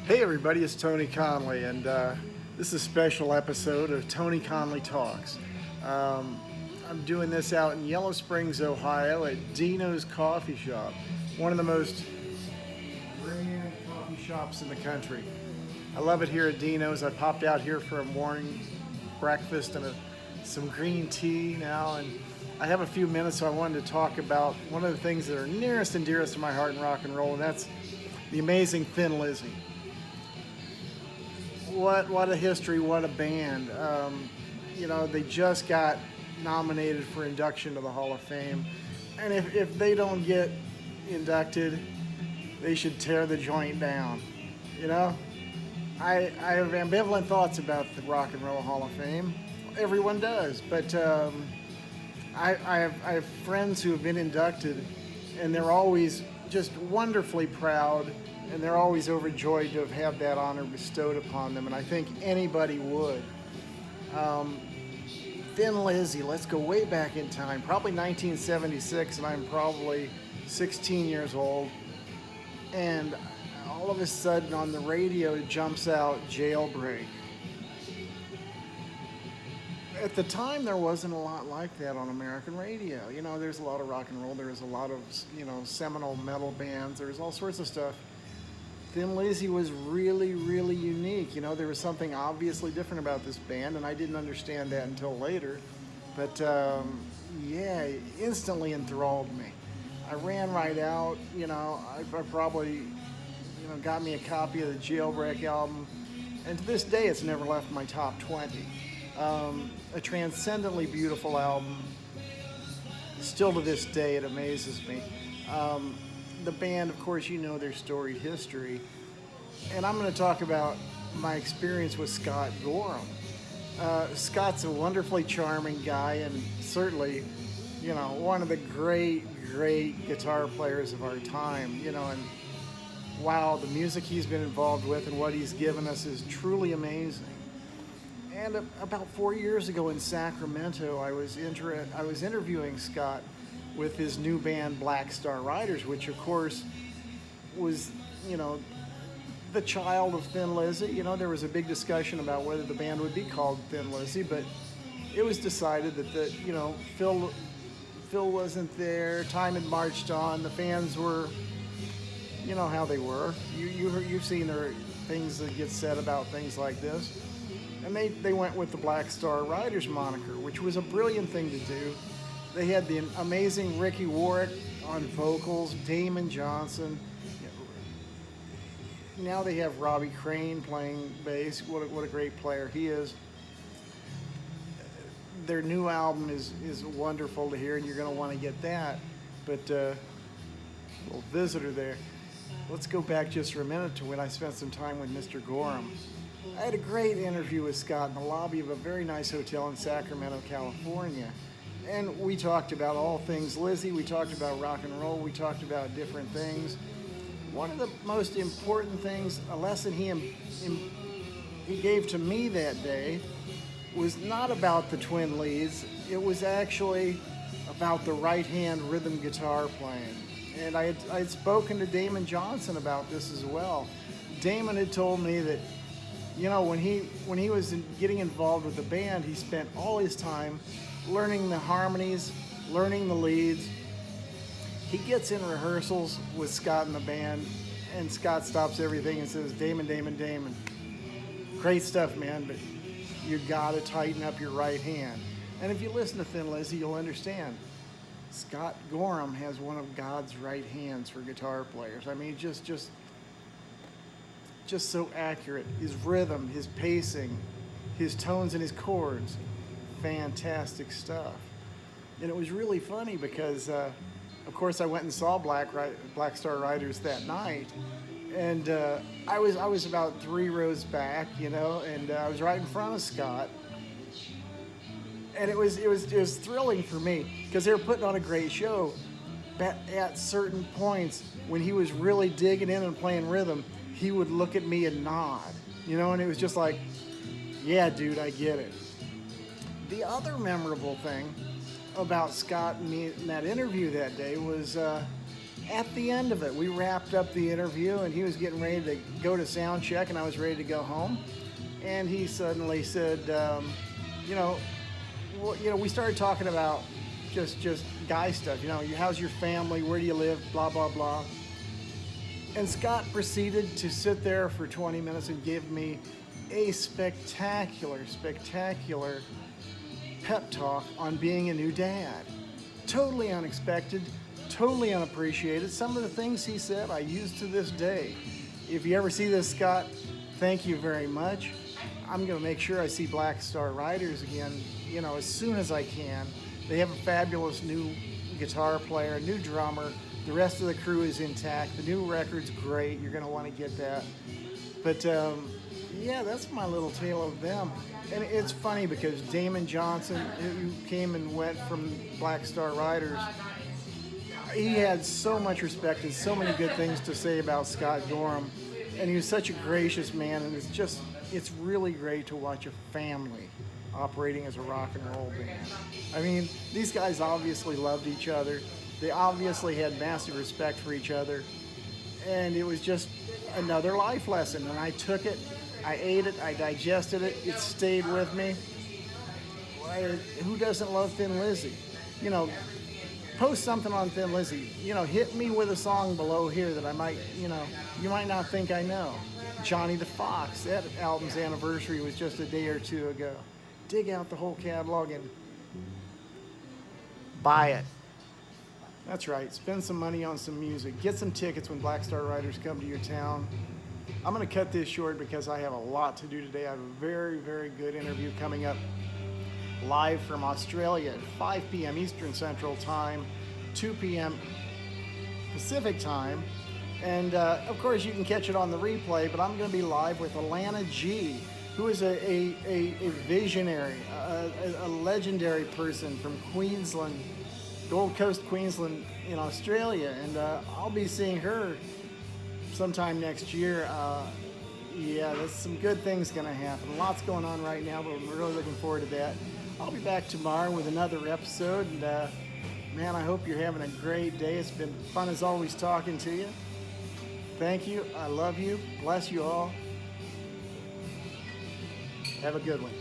Hey everybody, it's Tony Conley, and this is a special episode of Tony Conley Talks. Um, I'm doing this out in Yellow Springs, Ohio at Dino's Coffee Shop, one of the most grand coffee shops in the country. I love it here at Dino's. I popped out here for a morning breakfast and some green tea now, and I have a few minutes, so I wanted to talk about one of the things that are nearest and dearest to my heart in rock and roll, and that's the amazing Thin Lizzy. What a history, what a band. They just got nominated for induction to the Hall of Fame. And if they don't get inducted, they should tear the joint down. You know? I have ambivalent thoughts about the Rock and Roll Hall of Fame. Everyone does. But I have friends who have been inducted, and they're always just wonderfully proud, and they're always overjoyed to have had that honor bestowed upon them, and I think anybody would. Thin Lizzy, let's go way back in time, probably 1976, and I'm probably 16 years old, and all of a sudden on the radio jumps out Jailbreak. At the time, there wasn't a lot like that on American radio. There's a lot of rock and roll, there's a lot of, seminal metal bands, there's all sorts of stuff. Thin Lizzy was really, really unique. There was something obviously different about this band, and I didn't understand that until later. But it instantly enthralled me. I ran right out. I probably, got me a copy of the Jailbreak album, and to this day, it's never left my top 20. A transcendently beautiful album. Still to this day, it amazes me. The band, of course, their storied history. And I'm going to talk about my experience with Scott Gorham. Scott's a wonderfully charming guy and certainly, one of the great, great guitar players of our time, and wow, the music he's been involved with and what he's given us is truly amazing. And about 4 years ago in Sacramento, I was interviewing Scott with his new band Black Star Riders, which of course was, the child of Thin Lizzy. There was a big discussion about whether the band would be called Thin Lizzy, but it was decided that Phil wasn't there, time had marched on, the fans were, how they were. You've seen their things that get said about things like this. And they went with the Black Star Riders moniker, which was a brilliant thing to do. They had the amazing Ricky Warwick on vocals, Damon Johnson. Now they have Robbie Crane playing bass. What a great player he is. Their new album is wonderful to hear, and you're going to want to get that. But little visitor there. Let's go back just for a minute to when I spent some time with Mr. Gorham. I had a great interview with Scott in the lobby of a very nice hotel in Sacramento, California. And we talked about all things Lizzy, we talked about rock and roll, we talked about different things. One of the most important things, a lesson he gave to me that day, was not about the twin leads, it was actually about the right-hand rhythm guitar playing. And I had spoken to Damon Johnson about this as well. Damon had told me that, when he was getting involved with the band, he spent all his time learning the harmonies, learning the leads. He gets in rehearsals with Scott and the band, and Scott stops everything and says, Damon, great stuff, man, but you gotta tighten up your right hand. And if you listen to Thin Lizzy, you'll understand. Scott Gorham has one of God's right hands for guitar players. I mean, just so accurate. His rhythm, his pacing, his tones and his chords. Fantastic stuff. And it was really funny because, of course, I went and saw Black Star Riders that night, and I was about 3 rows back, and I was right in front of Scott, and it was thrilling for me because they were putting on a great show. But at certain points, when he was really digging in and playing rhythm, he would look at me and nod, and it was just like, yeah, dude, I get it. The other memorable thing about Scott and me in that interview that day was At the end of it, we wrapped up the interview, and he was getting ready to go to sound check, and I was ready to go home. And he suddenly said, you know, we started talking about just guy stuff. How's your family? Where do you live? Blah blah blah. And Scott proceeded to sit there for 20 minutes and give me a spectacular pep talk on being a new dad. Totally unexpected, totally unappreciated. Some of the things he said I use to this day. If you ever see this, Scott, thank you very much. I'm going to make sure I see Black Star Riders again, as soon as I can. They have a fabulous new guitar player, new drummer. The rest of the crew is intact. The new record's great. You're going to want to get that. But yeah, that's my little tale of them. And it's funny because Damon Johnson, who came and went from Black Star Riders, he had so much respect and so many good things to say about Scott Gorham. And he was such a gracious man, and it's really great to watch a family operating as a rock and roll band. I mean, these guys obviously loved each other. They obviously had massive respect for each other. And it was just another life lesson. And I took it, I ate it, I digested it, it stayed with me. Who doesn't love Thin Lizzy? Post something on Thin Lizzy. Hit me with a song below here that I might, you might not think I know. Johnny the Fox, that album's anniversary was just a day or two ago. Dig out the whole catalog and buy it. That's right, spend some money on some music. Get some tickets when Black Star Riders come to your town. I'm going to cut this short because I have a lot to do today. I have a very, very good interview coming up live from Australia at 5 p.m. Eastern Central Time, 2 p.m. Pacific Time. And of course, you can catch it on the replay, but I'm going to be live with Alana G., who is a visionary, a legendary person from Queensland, Gold Coast, Queensland in Australia. And I'll be seeing her sometime next year. Yeah, there's some good things going to happen. Lots going on right now, but I'm really looking forward to that. I'll be back tomorrow with another episode. And man, I hope you're having a great day. It's been fun as always talking to you. Thank you. I love you. Bless you all. Have a good one.